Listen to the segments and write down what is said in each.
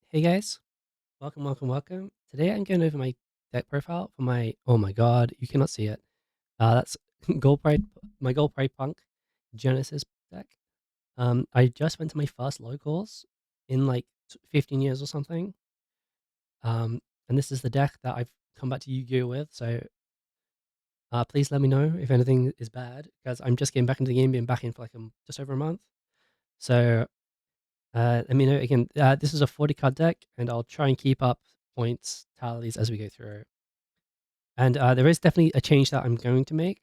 Hey guys, welcome. Today I'm going over my deck profile for oh my god, you cannot see it. That's Gold Pride, my Gold Pride Punk Genesis deck. I just went to my first locals in like 15 years or something. Um, and this is the deck that I've come back to Yu-Gi-Oh with. So please let me know if anything is bad because I'm just getting back into the game, being back in for like just over a month. So let me know again. This is a 40 card deck, and I'll try and keep up points tallies as we go through. And there is definitely a change that I'm going to make,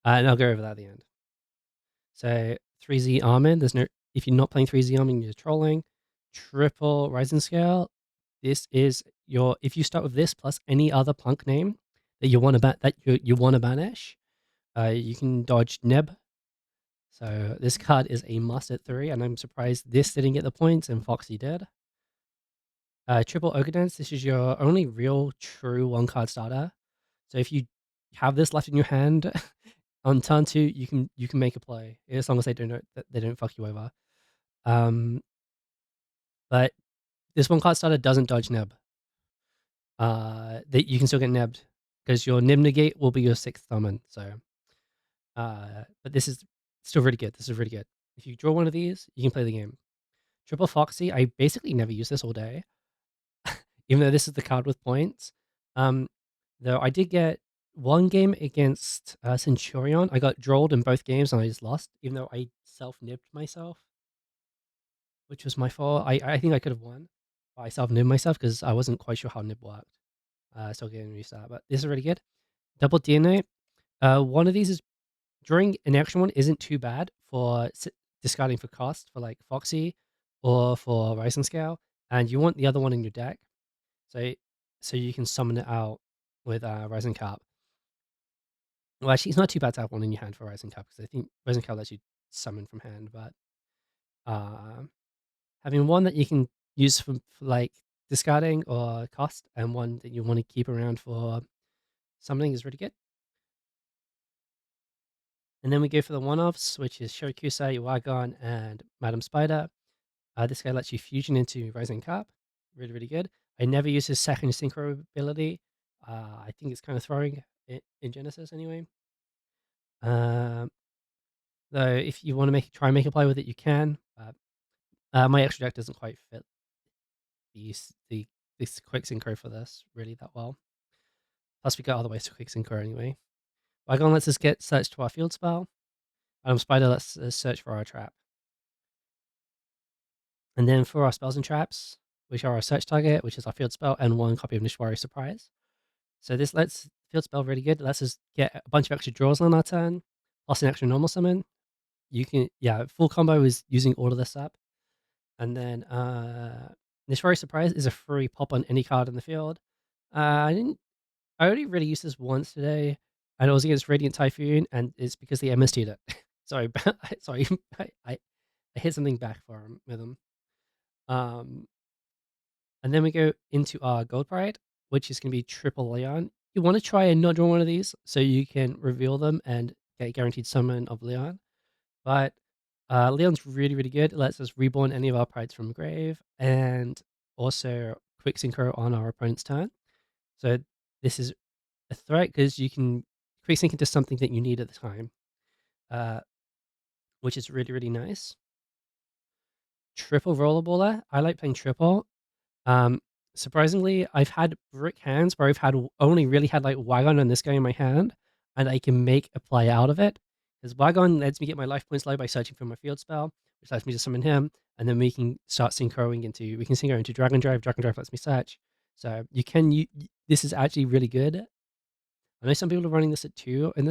and I'll go over that at the end. So 3Z Armin, there's no if you're not playing 3Z Armin, you're trolling. Triple Rising Scale. This is your if you start with this plus any other punk name that you want to you want to banish, you can dodge Neb. So this card is a must at 3, and I'm surprised this didn't get the points and Foxy did. Triple Ogre Dance, this is your only real true one card starter. So if you have this left in your hand on turn 2, you can make a play as long as they don't fuck you over. Um, but this one card starter doesn't dodge neb. That you can still get nebbed because your nib negate will be your 6th summon. So, but this is still really good. This is really good. If you draw one of these, you can play the game. Triple Foxy, I basically never use this all day, even though this is the card with points. Um, though I did get one game against Centurion. I got drolled in both games and I just lost, even though I self-nibbed myself, which was my fault. I think I could have won, but I self-nibbed myself because I wasn't quite sure how nib worked. Still getting used to that, but this is really good. Double DNA. One of these is drawing an extra one isn't too bad for discarding for cost for like Foxy or for Rising Scale, and you want the other one in your deck, so you can summon it out with Rising Cap. Well, actually, it's not too bad to have one in your hand for Rising Cap because I think Rising Cap lets you summon from hand, but uh, having one that you can use for like discarding or cost, and one that you want to keep around for summoning is really good. And then we go for the one-offs, which is Shirakusei, Wagon, and Madam Spider. This guy lets you fusion into Rising Cap. Really, really good. I never use his second synchro ability. I think it's kind of throwing in Genesis anyway. Um, though, if you want to try and make a play with it, you can. My extra deck doesn't quite fit the this quick synchro for this really that well. Plus, we got other ways to quick synchro anyway. Wagon lets us get search to our field spell. Spider lets us search for our trap. And then for our spells and traps, which are our search target, which is our field spell, and one copy of Nishwari Surprise. So this lets field spell really good. It lets us get a bunch of extra draws on our turn, plus an extra normal summon. You can full combo is using all of this up. And then Nishwari Surprise is a free pop on any card in the field. I only really used this once today, and it was against Radiant Typhoon, and it's because they MST'd it. Sorry, sorry, I hit something back for him with him. Um, and then we go into our Gold Pride, which is going to be triple Leon. You want to try and not draw one of these so you can reveal them and get guaranteed summon of Leon. But Leon's really, really good. It lets us reborn any of our prides from grave and also quick synchro on our opponent's turn. So this is a threat because you can quick sync into something that you need at the time, uh, which is really, really nice. Triple rollerballer. I like playing triple. Um, Surprisingly, I've had brick hands where I've only really had like Wagon and this guy in my hand, and I can make a play out of it. Because Wagon lets me get my life points low by searching for my field spell, which lets me to summon him, and then we can start synchroing into Dragon Drive. Dragon Drive lets me search. So this is actually really good. I know some people are running this at 2 in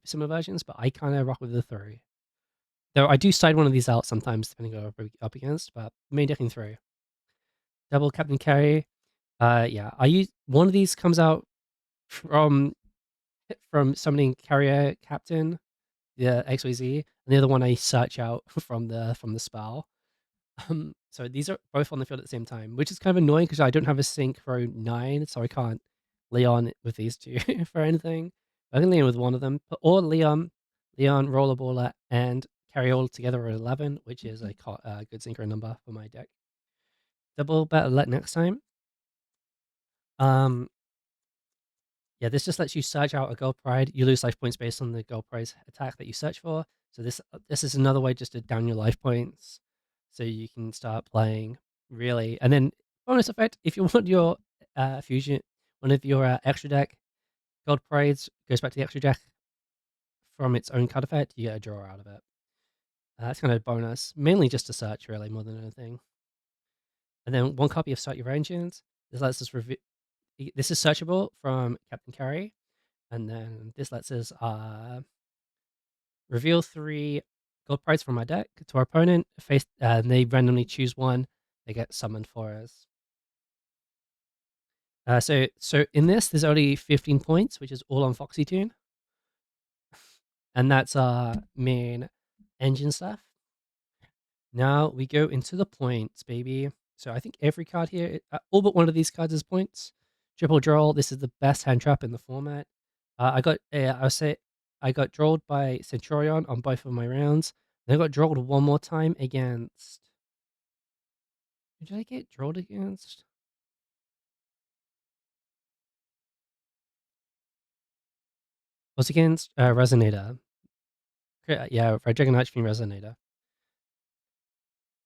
similar versions, but I kind of rock with the 3. Though I do side one of these out sometimes, depending on what we're up against, but main decking 3. Double Captain Carry. Yeah, I use one of these comes out from summoning Carrier Captain, the XYZ, and the other one I search out from the spell. So these are both on the field at the same time, which is kind of annoying because I don't have a Synchro 9, so I can't Leon with these two for anything. I can Leon with one of them, or Leon, Rollerballer, and carry all together at 11, which is a good synchro number for my deck. double better luck next time. Um, yeah, this just lets you search out a gold pride. You lose life points based on the gold prize attack that you search for. So this is another way just to down your life points, so you can start playing really. And then bonus effect: if you want your fusion, one of your extra deck gold prize goes back to the extra deck from its own card effect. You get a draw out of it. That's kind of a bonus, mainly just to search really more than anything. And then one copy of Start Your Engines. This lets us review. This is searchable from Captain Carry, and then this lets us reveal 3 gold prize from my deck to our opponent. Face, and they randomly choose one. They get summoned for us. So in this, there's only 15 points, which is all on Foxy Tune, and that's our main engine stuff. Now we go into the points, baby. So I think every card here, all but one of these cards is points. Triple draw. This is the best hand trap in the format. I'll say, I got drawed by Centurion on both of my rounds. Then I got drawed one more time against. Who did I get drawed against? Was against Resonator. Yeah, Red Dragon Archfiend Resonator.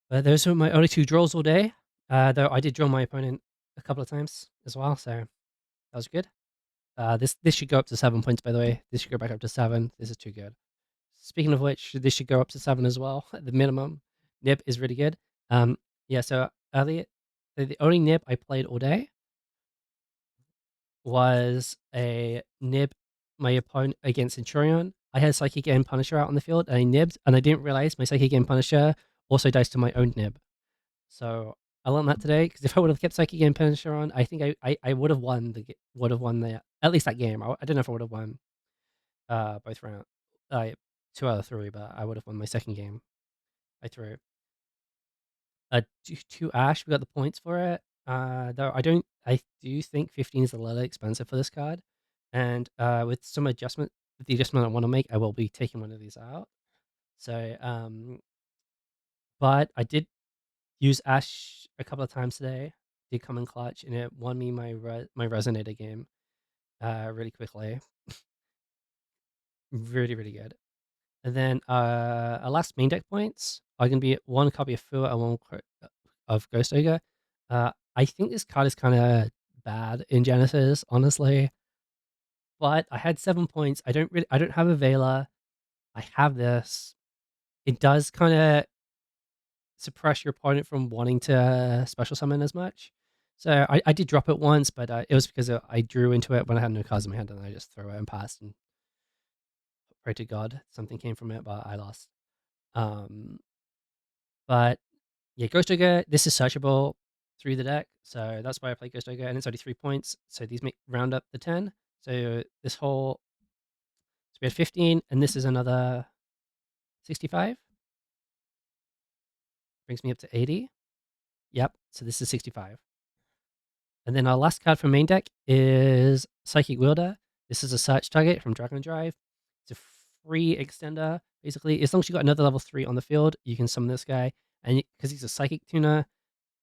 But those were my only 2 draws all day. Though I did draw my opponent a couple of times as well, so that was good. This should go up to 7 points, by the way. This should go back up to 7. This is too good. Speaking of which, this should go up to 7 as well at the minimum. Nib is really good. Yeah, so earlier, the only nib I played all day was a nib my opponent against Centurion. I had Psychic Game Punisher out on the field, and I nibbed, and I didn't realize my Psychic Game Punisher also dies to my own nib. So I learned that today, because if I would have kept Psychic Game Punisher on, I think I would have won the at least that game. I don't know if I would have won both rounds. 2 out of 3, but I would have won my second game. I threw. 2 Ash, we got the points for it. Though I do think 15 is a little expensive for this card. And with the adjustment I want to make, I will be taking one of these out. So, but I did use Ash a couple of times today. Did come in clutch, and it won me my Resonator game really quickly. Really, really good. And then our last main deck points are going to be 1 copy of Fua and 1 of Ghost Ogre. I think this card is kind of bad in Genesis, honestly. But I had 7 points. I don't have a Vela. I have this. It does kind of suppress your opponent from wanting to special summon as much. So I did drop it once, but it was because I drew into it when I had no cards in my hand, and I just threw it and passed and pray to God something came from it, but I lost. Um, but yeah, Ghost Ogre, this is searchable through the deck, so that's why I play Ghost Ogre, and it's only 3 points, so these make round up the 10. So we had 15, and this is another 65. Brings me up to 80. Yep, so this is 65. And then our last card from main deck is Psychic Wielder. This is a search target from Dragon Drive. It's a free extender, basically. As long as you got another level 3 on the field, you can summon this guy. And because he's a Psychic Tuner,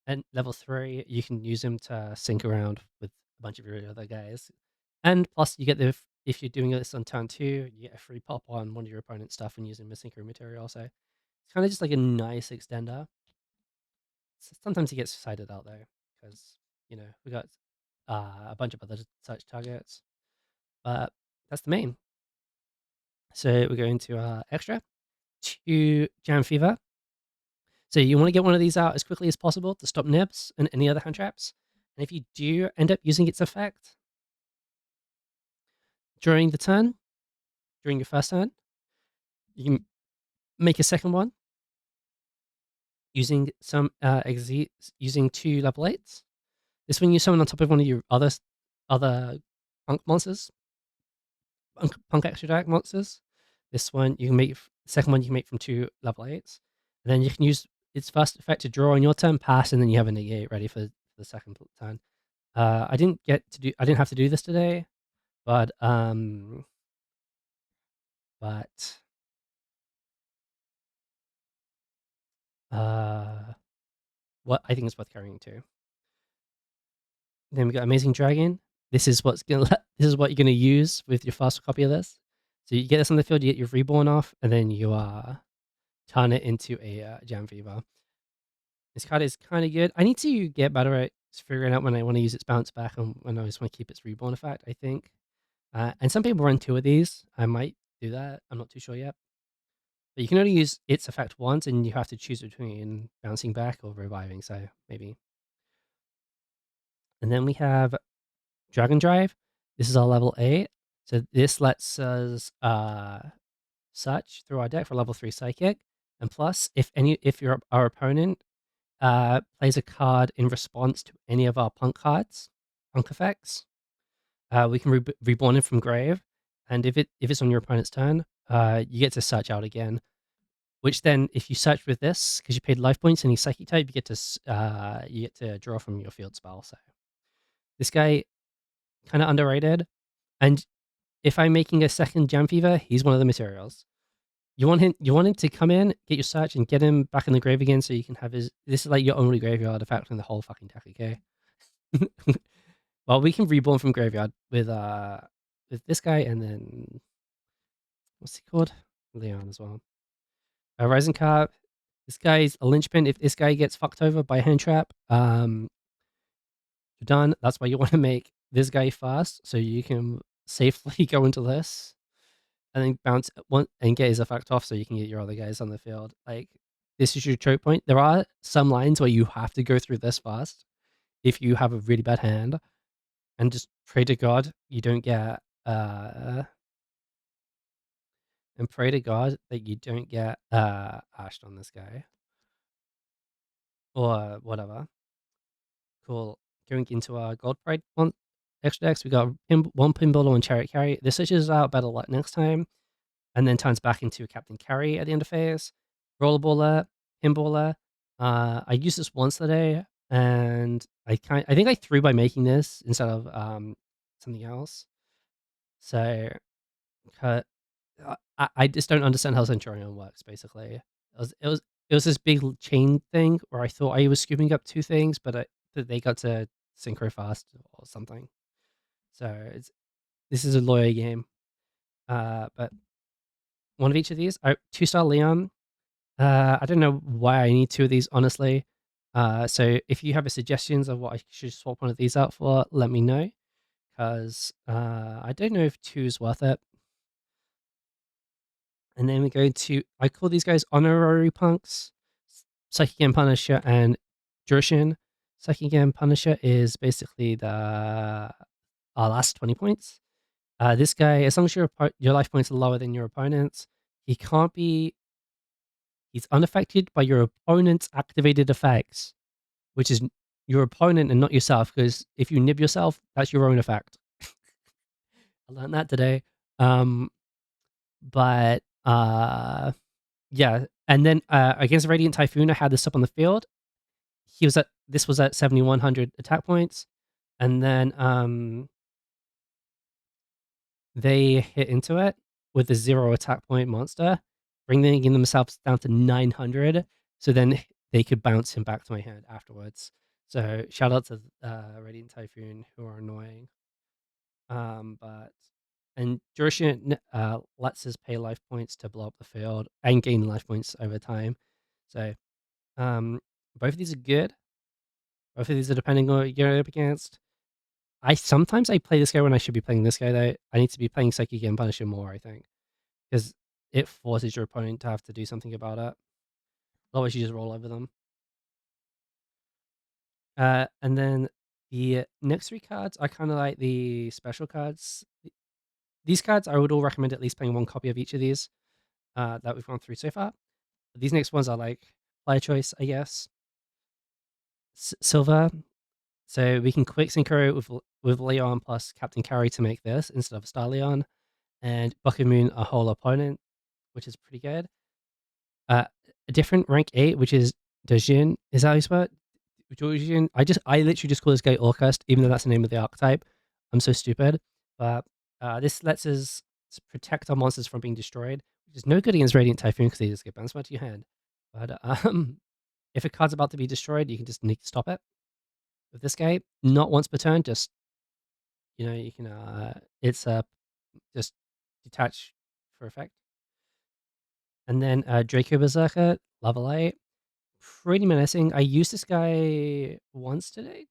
at level 3, you can use him to sync around with a bunch of your other guys. And plus, you get if you're doing this on turn 2, you get a free pop on one of your opponent's stuff when using missing crew material. So it's kind of just like a nice extender. Sometimes he gets cited out though, because we got a bunch of other such targets. But that's the main. So we're going to extra to Jam Fever. So you want to get one of these out as quickly as possible to stop nibs and any other hand traps. And if you do end up using its effect during the turn, during your first turn, you can make a second one using using 2 level 8s. This one you summon on top of one of your other punk monsters, punk extra dark monsters. This one you can make. Second one you can make from 2 level 8s, and then you can use its first effect to draw on your turn, pass, and then you have a negate ready for the second turn. I didn't have to do this today, but but uh what I think is worth carrying too. Then we got Amazing Dragon. This is what's gonna this is what you're gonna use with your faster copy of this. So you get this on the field, you get your reborn off, and then you turn it into a Jam Fever. This card is kind of good. I need to get better at figuring out when I want to use its bounce back and when I just want to keep its reborn effect, I think. And some people run two of these. I might do that. I'm not too sure yet. But you can only use its effect once, and you have to choose between bouncing back or reviving. So maybe. And then we have Dragon Drive. This is our level 8. So this lets us search through our deck for level 3 Psychic. And plus, if our opponent plays a card in response to any of our punk effects, we can reborn it from grave. And if it's on your opponent's turn, you get to search out again. Which then, if you search with this, because you paid life points and he's psychic type, you get to draw from your field spell. So this guy kind of underrated. And if I'm making a second Jam Fever, he's one of the materials. You want him to come in, get your search, and get him back in the grave again, so you can have his. This is like your only graveyard effect in the whole fucking deck. Okay. Well, we can reborn from graveyard with this guy, and then what's he called? Leon as well. Rising Carp. This guy's a linchpin. If this guy gets fucked over by a hand trap, you're done. That's why you want to make this guy fast, so you can safely go into this and then bounce one and get his effect off, so you can get your other guys on the field. Like, this is your choke point. There are some lines where you have to go through this fast if you have a really bad hand, and just pray to God you don't get and pray to God that you don't get ashed on this guy or whatever. Cool. Going into our Gold Pride one extra decks, we got one Pinball and Chariot Carry. This switches out better luck next time, and then turns back into a Captain Carry at the end of phase. Rollerballer, Pinballer. I used this once today, and I think I threw by making this instead of something else. So I just don't understand how Centurion works. Basically, it was this big chain thing where I thought I was scooping up two things, but that they got to synchro fast or something. So this is a lawyer game. But one of each of these, 2-star Leon. I don't know why I need two of these, honestly. So if you have suggestions of what I should swap one of these out for, let me know. Because I don't know if two is worth it. And then we go to, I call these guys honorary punks. Psychic Game Punisher and Jurshin. Psychic Game Punisher is basically our last 20 points. This guy, as long as your life points are lower than your opponent's, he can't be. He's unaffected by your opponent's activated effects, which is your opponent and not yourself. Because if you nib yourself, that's your own effect. I learned that today. But yeah, and then against Radiant Typhoon, I had this up on the field. This was at 7,100 attack points, and then they hit into it with a 0 attack point monster, bringing themselves down to 900. So then they could bounce him back to my hand afterwards. So shout out to Radiant Typhoon, who are annoying. But and Duration lets us pay life points to blow up the field and gain life points over time. So both of these are good. Both of these are depending on what you're up against. Sometimes I play this guy when I should be playing this guy though. I need to be playing Psychic and Punisher more, I think. Because it forces your opponent to have to do something about it. Otherwise you just roll over them. And then the next three cards are kind of like the special cards. These cards I would all recommend at least playing one copy of each of these that we've gone through so far. These next ones are like player choice, I guess. Silver. So we can quick synchro with Leon plus Captain Carry to make this instead of Star Leon, and Bucket Moon a whole opponent, which is pretty good. A different rank 8, which is Dojin. Is that how you spell it? Dojin. I literally just call this guy Orcust, even though that's the name of the archetype. I'm so stupid. But this lets us protect our monsters from being destroyed, which is no good against Radiant Typhoon because they just get bounced back to your hand. But if a card's about to be destroyed, you can just need to stop it. With this guy, not once per turn, just you can it's just detach for effect. And then Draco Berserker, level 8. Pretty menacing. I used this guy twice today.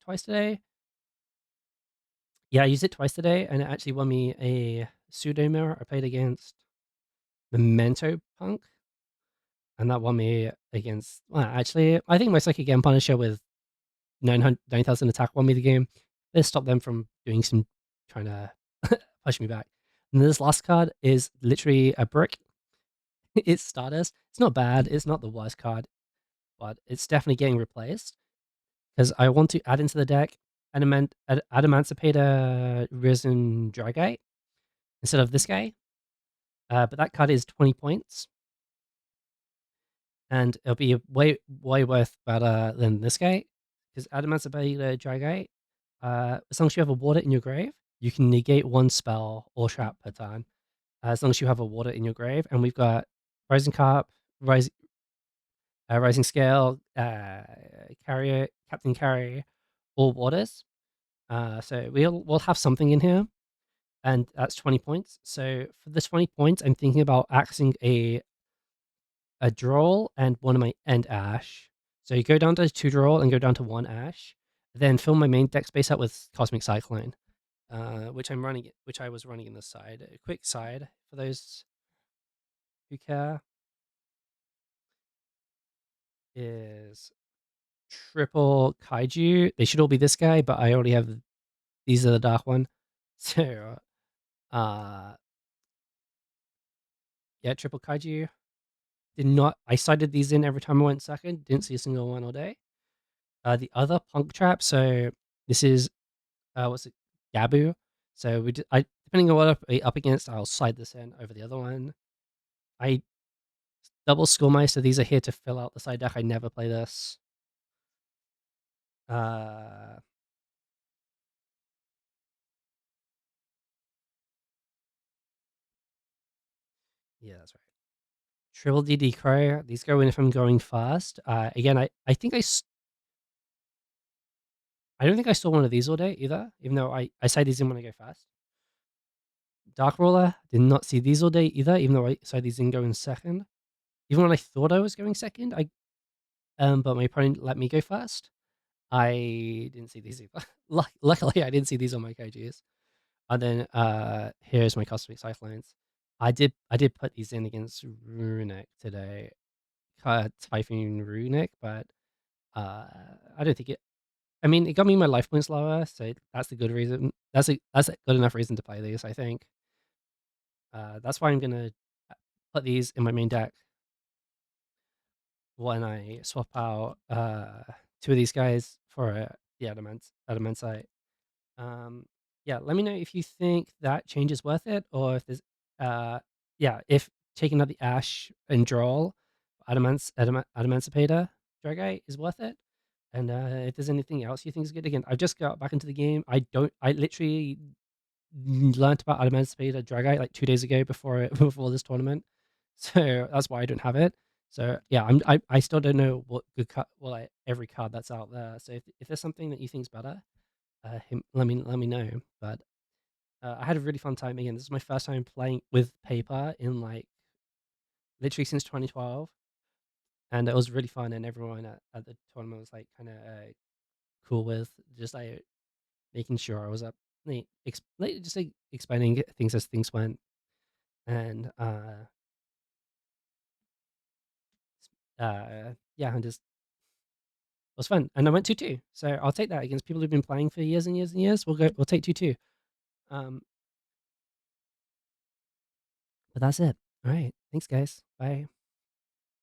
Yeah, I used it twice today, and it actually won me a pseudo mirror. I played against Memento Punk, and that won me against. Well, actually, I think my Psychic Game Punisher with 9,000 attack won me the game. This stopped them from doing some trying to push me back. And this last card is literally a brick. It's Stardust. It's not bad. It's not the worst card, but it's definitely getting replaced because I want to add into the deck Adamancipator Risen Dragite instead of this guy. But that card is 20 points, and it'll be way worth better than this guy because Adamancipator Dragite. As long as you have a water in your grave, you can negate one spell or trap per turn. As long as you have a water in your grave, and we've got Rising Carp, Rising Scale, Carrier, Captain Carrier, all waters. So we'll have something in here, and that's 20 points. So for the 20 points, I'm thinking about axing a draw and one of my end ash. So you go down to 2 draw and go down to 1 ash. Then fill my main deck space out with Cosmic Cyclone, which I was running in this side. A quick side for those who care is triple kaiju. They should all be this guy, but I already have these are the dark one. So uh yeah, triple kaiju. Did not I cited these in every time I went second, didn't see a single one all day. The other punk trap, so this is what's it? Gabu. So I depending on what up against, I'll slide this in over the other one. I double Schoolmeister, these are here to fill out the side deck. I never play this. Uh yeah, that's right. Triple DD Crow. These go in if I'm going fast. Again, I think I don't think I saw one of these all day either, even though I say these in when I go fast. Dark Roller, did not see these all day either, even though I saw these in going second. Even when I thought I was going second, but my opponent let me go first. I didn't see these either. Luckily, I didn't see these on my KGs. And then here's my Cosmic Cyclones. I did put these in against Runic today. Typhoon Runic, but I don't think it. I mean, it got me my life points lower, so that's the good reason. That's a good enough reason to play these, I think. That's why I'm gonna put these in my main deck when I swap out 2 of these guys for the Adamantite. Um, yeah, let me know if you think that change is worth it, or if there's yeah, if taking out the Ash and Drawl Adamancipator Dragite is worth it. And if there's anything else you think is good, again, I just got back into the game. I literally learned about Adamantium Dragite like 2 days ago before this tournament, so that's why I don't have it. So yeah, I still don't know what good card, well, like every card that's out there. So if there's something that you think's better, let me know. But I had a really fun time again. This is my first time playing with paper in like literally since 2012, and it was really fun. And everyone at the tournament was like kind of cool with just like making sure I was up, just like explaining things as things went, and yeah, and just it was fun, and I went 2-2, so I'll take that against people who've been playing for years and years and years. We'll take 2-2. Um, but that's it. All right, thanks guys. Bye.